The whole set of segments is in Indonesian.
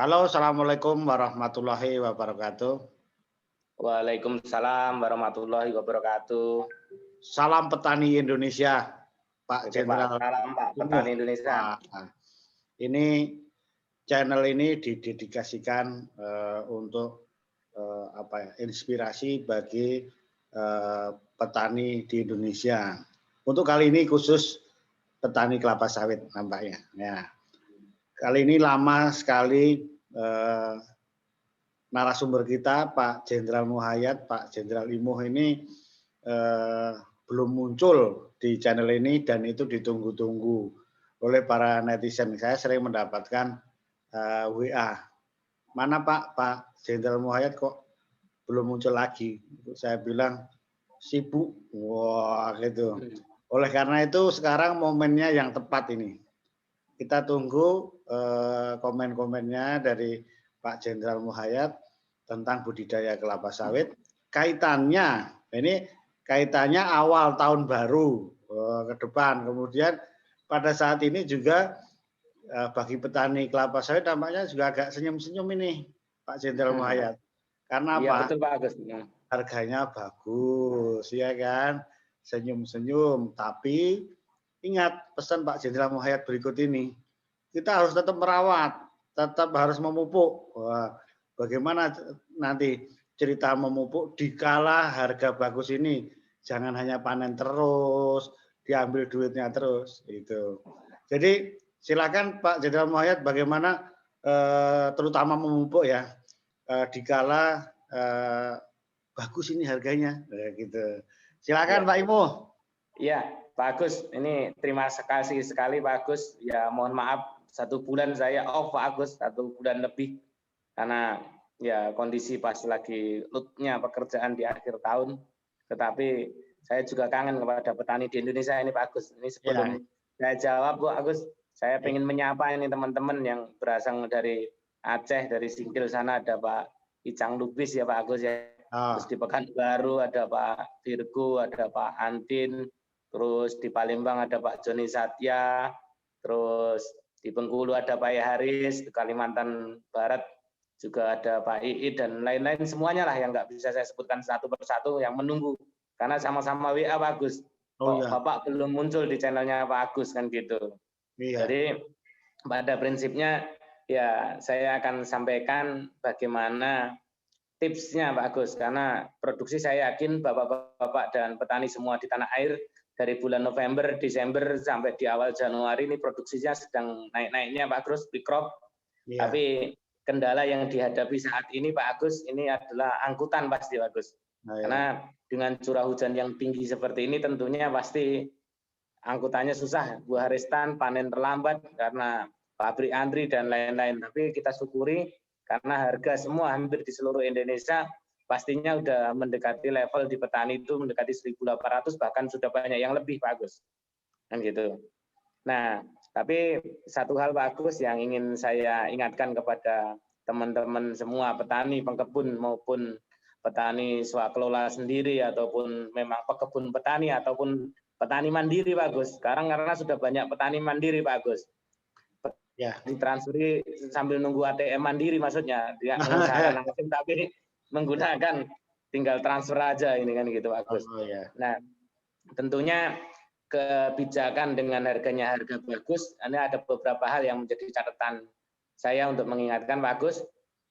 Halo, assalamualaikum warahmatullahi wabarakatuh. Waalaikumsalam warahmatullahi wabarakatuh. Salam petani Indonesia, Pak Oke Pak, Jenderal salam Pak Imuh. petani Indonesia. Wah, ini channel ini didedikasikan untuk inspirasi bagi petani di Indonesia. Untuk kali ini khusus petani kelapa sawit nampaknya. Ya, kali ini lama sekali narasumber kita Pak Jenderal Muhayyad, Pak Jenderal Imuh ini belum muncul di channel ini dan itu ditunggu-tunggu oleh para netizen. Saya sering mendapatkan WA, mana Pak Jenderal Muhayyad kok belum muncul lagi? Saya bilang sibuk, wah gitu. Oleh karena itu sekarang momennya yang tepat ini. Kita tunggu komen-komennya dari Pak Jenderal Muhayyad tentang budidaya kelapa sawit. Kaitannya awal tahun baru ke depan. Kemudian pada saat ini juga bagi petani kelapa sawit tampaknya juga agak senyum-senyum ini Pak Jenderal Muhayyad. Karena Iya, apa? betul Pak Agus. Harganya bagus, ya kan? Senyum-senyum. Tapi ingat pesan Pak Jenderal Muhayyad berikut ini. Kita harus tetap merawat, tetap harus memupuk. Wah, bagaimana nanti cerita memupuk dikala harga bagus ini? Jangan hanya panen terus, diambil duitnya terus. Itu. Jadi silakan Pak Jenderal Muhayyad bagaimana terutama memupuk ya, dikala bagus ini harganya, gitu. Silakan ya. Pak Imuh. Iya, Pak Agus. Ini terima kasih sekali Pak Agus. Ya mohon maaf 1 bulan saya off Pak Agus, 1 bulan lebih karena ya kondisi pas lagi loadnya pekerjaan di akhir tahun. Tetapi saya juga kangen kepada petani di Indonesia ini Pak Agus. Ini sebelum saya jawab Pak Agus, saya pengen menyapa ini teman-teman yang berasal dari Aceh, dari Singkil sana ada Pak Icang Lubis ya Pak Agus ya. Terus di Pekanbaru ada Pak Virgo, ada Pak Antin, terus di Palembang ada Pak Joni Satya, terus di Bengkulu ada Pak Haris, di Kalimantan Barat juga ada Pak Iit dan lain-lain semuanya lah yang nggak bisa saya sebutkan satu persatu yang menunggu karena sama-sama WA Pak Agus. Kok Bapak belum muncul di channelnya Pak Agus kan gitu. Iya. Jadi pada prinsipnya ya saya akan sampaikan bagaimana tipsnya Pak Agus karena produksi saya yakin Bapak-bapak dan petani semua di tanah air dari bulan November, Desember sampai di awal Januari ini produksinya sedang naik-naiknya Pak Agus, big crop. Yeah. Tapi kendala yang dihadapi saat ini Pak Agus ini adalah angkutan pasti Pak Agus. Karena dengan curah hujan yang tinggi seperti ini tentunya pasti angkutannya susah, buah ristan, panen terlambat karena pabrik antri dan lain-lain. Tapi kita syukuri karena harga semua hampir di seluruh Indonesia pastinya udah mendekati level di petani itu mendekati 1.800 bahkan sudah banyak yang lebih Pak Agus. Kan gitu. Nah, tapi satu hal Pak Agus yang ingin saya ingatkan kepada teman-teman semua petani, pengkebun maupun petani swakelola sendiri ataupun memang pekebun petani ataupun petani mandiri Pak Agus. Sekarang karena sudah banyak petani mandiri Pak Agus. Ya, ditransferi sambil nunggu ATM mandiri maksudnya, tidak mengusahakan langsung tapi menggunakan tinggal transfer aja ini kan gitu Pak Agus. Nah, tentunya kebijakan dengan harganya harga bagus, ini ada beberapa hal yang menjadi catatan saya untuk mengingatkan Pak Agus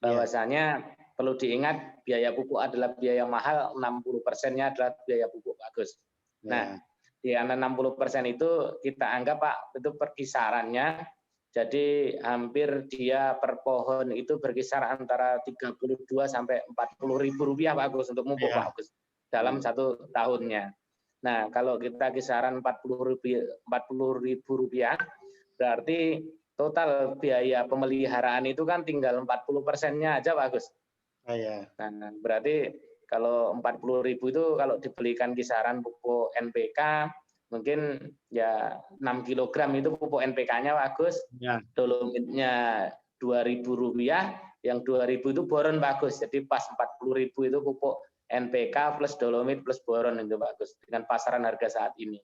bahwasanya perlu diingat biaya pupuk adalah biaya mahal, 60%-nya adalah biaya pupuk Pak Agus. Nah, di antara 60% itu kita anggap Pak itu perkisarannya. Jadi hampir dia per pohon itu berkisar antara 32 sampai 40 ribu rupiah Pak Agus untuk pupuk Pak Agus dalam 1 tahunnya. Nah kalau kita kisaran 40 ribu rupiah berarti total biaya pemeliharaan itu kan tinggal 40%-nya aja Pak Agus. Nah berarti kalau 40 ribu itu kalau dibelikan kisaran pupuk NPK mungkin ya 6 kg itu pupuk NPK-nya bagus, dolomitnya 2.000 rupiah, yang 2.000 itu boron bagus, jadi pas 40.000 itu pupuk NPK plus dolomit plus boron itu bagus dengan pasaran harga saat ini.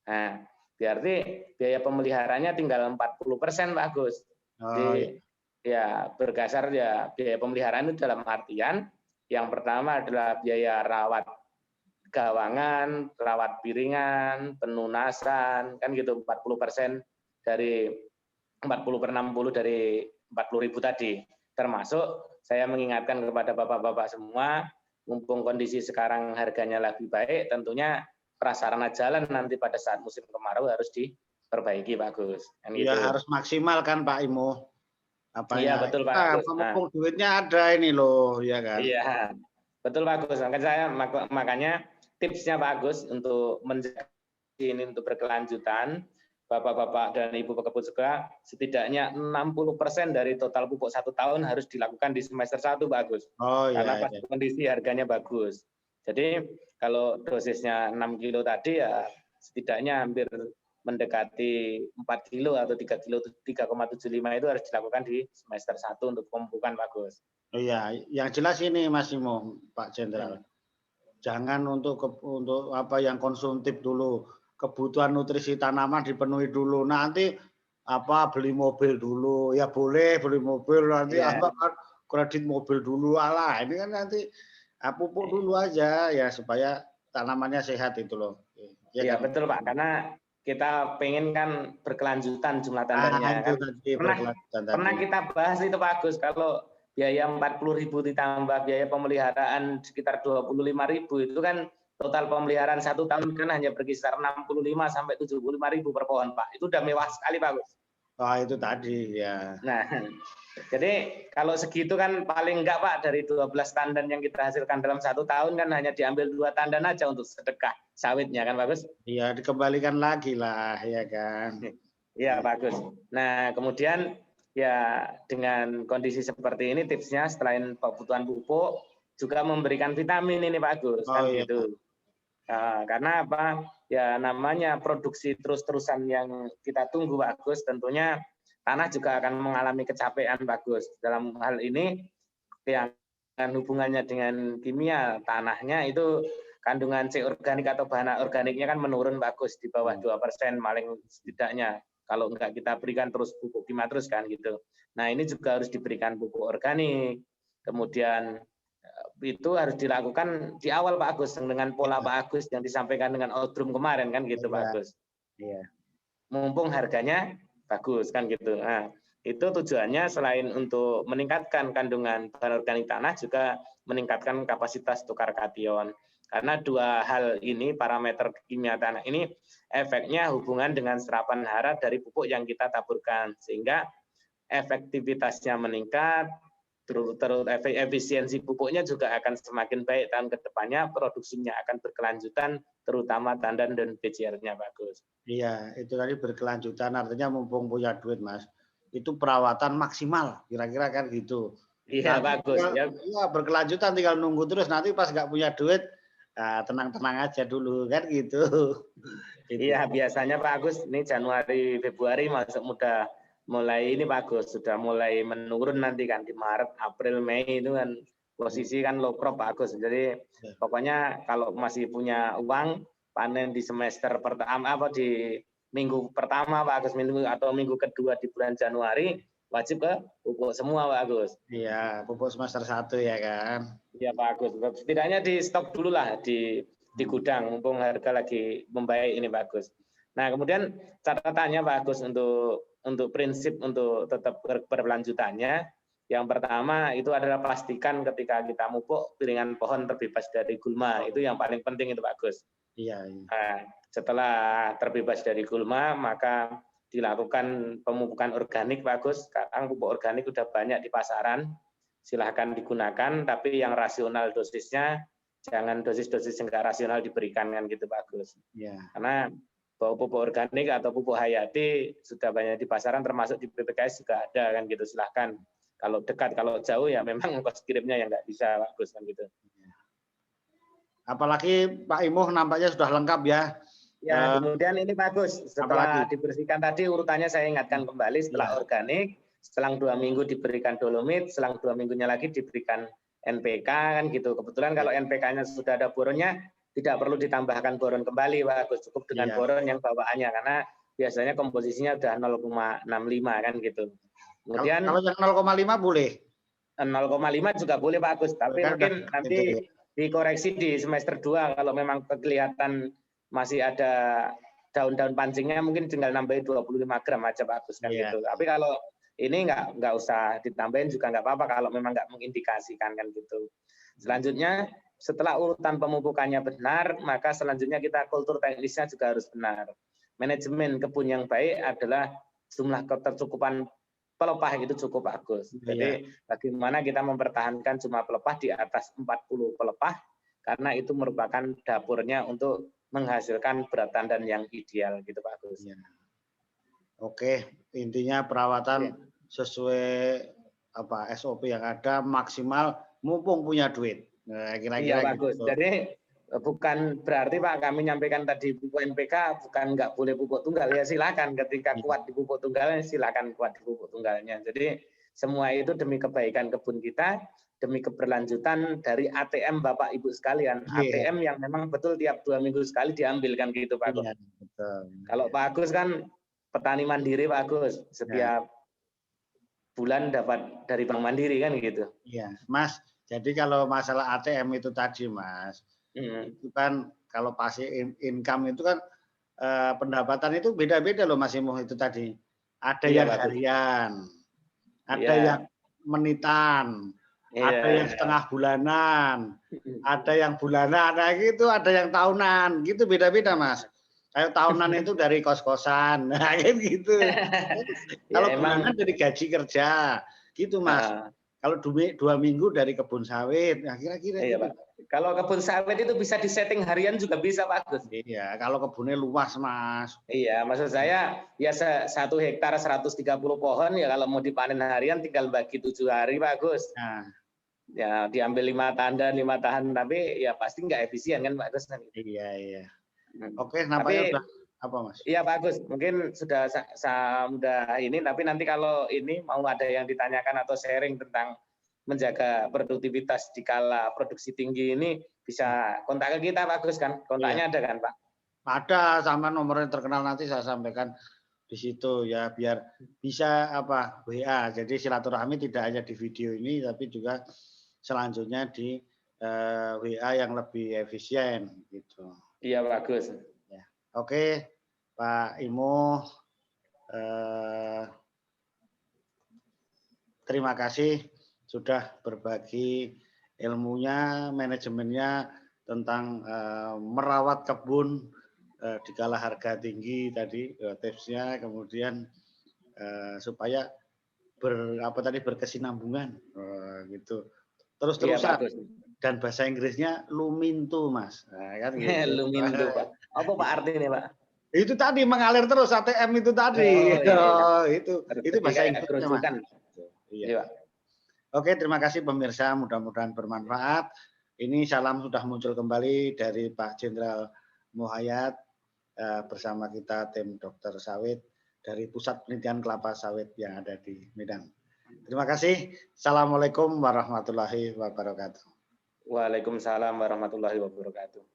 Nah, berarti biaya pemeliharanya tinggal 40% bagus. Jadi ya berdasar ya biaya pemeliharaan itu dalam artian yang pertama adalah biaya rawat gawangan, rawat piringan, penunasan, kan gitu 40% dari 40/60 dari 40.000 tadi. Termasuk saya mengingatkan kepada Bapak-bapak semua, mumpung kondisi sekarang harganya lebih baik, tentunya prasarana jalan nanti pada saat musim kemarau harus diperbaiki, Pak Gus. Kan Ya gitu. harus maksimal kan Pak Imo. Iya Apanya? betul Pak Nah, Gus. Nah, mumpung duitnya ada ini loh, ya kan? iya betul Pak Gus. Makanya tipsnya Pak Gus untuk menjaga ini untuk berkelanjutan, Bapak-bapak dan Ibu pekebun juga setidaknya 60% dari total pupuk 1 tahun harus dilakukan di semester 1, Pak Gus. Oh Karena ya, pas ya. kondisi harganya bagus. Jadi kalau dosisnya 6 kilo tadi ya setidaknya hampir mendekati 4 kilo atau 3 kilo 3,75 itu harus dilakukan di semester 1 untuk pemupukan, Pak Gus. Oh iya, yang jelas ini Mas Imo, Pak Jenderal. Jangan untuk apa yang konsumtif dulu. Kebutuhan nutrisi tanaman dipenuhi dulu. Nanti apa beli mobil dulu. Ya boleh beli mobil nanti Iya. apa kan kredit mobil dulu. Alah, ini kan nanti pupuk dulu aja ya supaya tanamannya sehat itu loh. Ya Iya kan? betul Pak, karena kita pengen kan berkelanjutan jumlah Ah, tandannya itu kan. tadi Pernah berkelanjutan pernah tadi. kita bahas itu Pak Agus, kalau biaya 40.000 ditambah biaya pemeliharaan sekitar 25.000 itu kan total pemeliharaan 1 tahun kan hanya berkisar 65 sampai 75.000 per pohon Pak. Itu udah mewah sekali Pak Agus. Oh, itu tadi ya. Nah, jadi kalau segitu kan paling enggak Pak dari 12 tandan yang kita hasilkan dalam 1 tahun kan hanya diambil 2 tandan aja untuk sedekah sawitnya kan Pak Gus. Iya, dikembalikan lagi lah, ya kan. Iya, bagus. Nah, kemudian ya dengan kondisi seperti ini tipsnya selain kebutuhan pupuk juga memberikan vitamin ini Pak Agus Oh kan iya. gitu. Nah, karena apa? Ya namanya produksi terus-terusan yang kita tunggu Pak Agus, tentunya tanah juga akan mengalami kecapean Pak Agus. Dalam hal ini yang hubungannya dengan kimia tanahnya itu kandungan C organik atau bahan organiknya kan menurun bagus di bawah 2% paling setidaknya kalau enggak kita berikan terus pupuk kimia terus kan gitu. Nah ini juga harus diberikan pupuk organik. Kemudian itu harus dilakukan di awal Pak Agus dengan pola Pak Agus yang disampaikan dengan Outrum kemarin kan gitu Pak Iya. Agus. Iya. Mumpung harganya bagus kan gitu. Nah, itu tujuannya selain untuk meningkatkan kandungan bahan organik tanah juga meningkatkan kapasitas tukar kation. Karena dua hal ini parameter kimia tanah ini efeknya hubungan dengan serapan hara dari pupuk yang kita taburkan sehingga efektivitasnya meningkat, terus efisiensi pupuknya juga akan semakin baik tahun ke depannya, produksinya akan berkelanjutan terutama tandan dan BCR-nya bagus. Iya, itu tadi berkelanjutan artinya mumpung punya duit, Mas. Itu perawatan maksimal, kira-kira kan gitu. Iya, Nanti bagus. Ya, ya berkelanjutan tinggal nunggu terus nanti pas nggak punya duit, nah, tenang-tenang aja dulu kan gitu. iya, biasanya Pak Agus ini Januari Februari masuk mudah mulai ini Pak Agus sudah mulai menurun nanti kan di Maret, April, Mei itu kan posisi kan low crop Pak Agus. Jadi pokoknya kalau masih punya uang panen di semester pertama apa di minggu pertama Pak Agus minggu atau minggu kedua di bulan Januari wajib ke pupuk semua Pak Agus. Iya, pupuk semester 1 ya kan. Iya Pak Agus. Setidaknya di stok dulu lah di gudang mumpung harga lagi membaik ini Pak Agus. Nah, kemudian catatannya Pak Agus untuk prinsip untuk tetap berkelanjutannya yang pertama itu adalah pastikan ketika kita mupuk piringan pohon terbebas dari gulma. Itu yang paling penting itu Pak Agus. Iya, iya. Nah, setelah terbebas dari gulma maka dilakukan pemupukan organik Pak Agus. Sekarang pupuk organik sudah banyak di pasaran. Silahkan digunakan, tapi yang rasional dosisnya jangan dosis-dosis yang nggak rasional diberikan kan gitu Pak Agus. Iya. Karena pupuk organik atau pupuk hayati sudah banyak di pasaran, termasuk di BPKS juga ada kan gitu. Silahkan. Kalau dekat, kalau jauh ya memang ongkos kirimnya yang nggak bisa Pak Agus kan gitu. Apalagi Pak Imuh nampaknya sudah lengkap ya. Ya, kemudian ini Pak Agus, setelah apalagi? dibersihkan tadi urutannya saya ingatkan kembali setelah organik, selang 2 minggu diberikan dolomit, selang 2 minggunya lagi diberikan NPK kan gitu. Kebetulan kalau NPK-nya sudah ada boronnya, tidak perlu ditambahkan boron kembali Pak Agus, cukup dengan boron yang bawaannya karena biasanya komposisinya sudah 0,65 kan gitu. Kemudian kalau yang 0,5 boleh. 0,5 juga boleh Pak Agus, tapi Kan mungkin nanti dikoreksi di semester 2 kalau memang kelihatan masih ada daun-daun pancingnya mungkin tinggal nambahin 25 gram aja Pak Agus kan gitu. Tapi kalau ini nggak usah ditambahin juga nggak apa-apa kalau memang nggak mengindikasikan kan gitu. Selanjutnya setelah urutan pemupukannya benar, maka selanjutnya kita kultur teknisnya juga harus benar. Manajemen kebun yang baik adalah jumlah ketercukupan pelepah itu cukup bagus. Jadi bagaimana kita mempertahankan jumlah pelepah di atas 40 pelepah, karena itu merupakan dapurnya untuk menghasilkan berat tandan yang ideal gitu Pak Agus. Oke, intinya perawatan sesuai SOP yang ada, maksimal mumpung punya duit. Nah, kira-kira bagus. Gitu. Jadi bukan berarti Pak kami nyampaikan tadi pupuk NPK bukan nggak boleh pupuk tunggal, ya silakan ketika kuat di pupuk tunggalnya silakan kuat di pupuk tunggalnya. Jadi semua itu demi kebaikan kebun kita, demi keberlanjutan dari ATM Bapak Ibu sekalian. ATM yang memang betul tiap 2 minggu sekali diambil kan gitu Pak Agus. Betul. Kalau Pak Agus kan petani mandiri Pak Agus, setiap bulan dapat dari Bank Mandiri kan gitu. Iya, Mas. Jadi kalau masalah ATM itu tadi Mas, itu kan kalau pasti income itu kan pendapatan itu beda-beda loh Mas Imo itu tadi. Ada yang harian, ada yang menitan, ada yang setengah bulanan, ada yang bulanan, nah gitu, ada yang tahunan, gitu beda-beda Mas. Kayak tahunan itu dari kos-kosan, nah gitu. Kalau bulanan dari gaji kerja, gitu Mas. Kalau 2 minggu dari kebun sawit, nah kira-kira. Iya Pak. Kalau kebun sawit itu bisa disetting harian juga bisa Pak Agus. Iya, kalau kebunnya luas Mas. Iya, maksud saya ya 1 hektar 130 pohon ya kalau mau dipanen harian tinggal bagi 7 hari Pak Agus. Nah. Ya diambil 5 tandan, 5 tahan, tapi ya pasti nggak efisien kan Pak Agus. Iya. Oke, nampaknya udah apa Mas? Iya Pak Agus, mungkin sudah ini, tapi nanti kalau ini mau ada yang ditanyakan atau sharing tentang menjaga produktivitas di kala produksi tinggi ini bisa kontak ke kita Pak Agus kan? Kontaknya ada kan Pak? Ada, sama nomornya terkenal nanti saya sampaikan di situ ya biar bisa WA. Jadi silaturahmi tidak hanya di video ini tapi juga selanjutnya di WA yang lebih efisien gitu. Iya bagus. Ya. Oke, Pak Imo, terima kasih sudah berbagi ilmunya, manajemennya tentang merawat kebun di kala harga tinggi tadi tipsnya, kemudian supaya berkesinambungan gitu. Terus-terusan. Dan bahasa Inggrisnya lumintu Mas. Nah, kan gitu. Lumintu Pak. Apa Pak artinya Pak? Itu tadi mengalir terus ATM itu tadi. Itu bahasa Inggrisnya Mas. Iya. Oke, terima kasih pemirsa, mudah-mudahan bermanfaat. Ini salam sudah muncul kembali dari Pak Jenderal Muhayat bersama kita tim dokter sawit dari Pusat Penelitian Kelapa Sawit yang ada di Medan. Terima kasih. Assalamualaikum warahmatullahi wabarakatuh. Waalaikumsalam warahmatullahi wabarakatuh.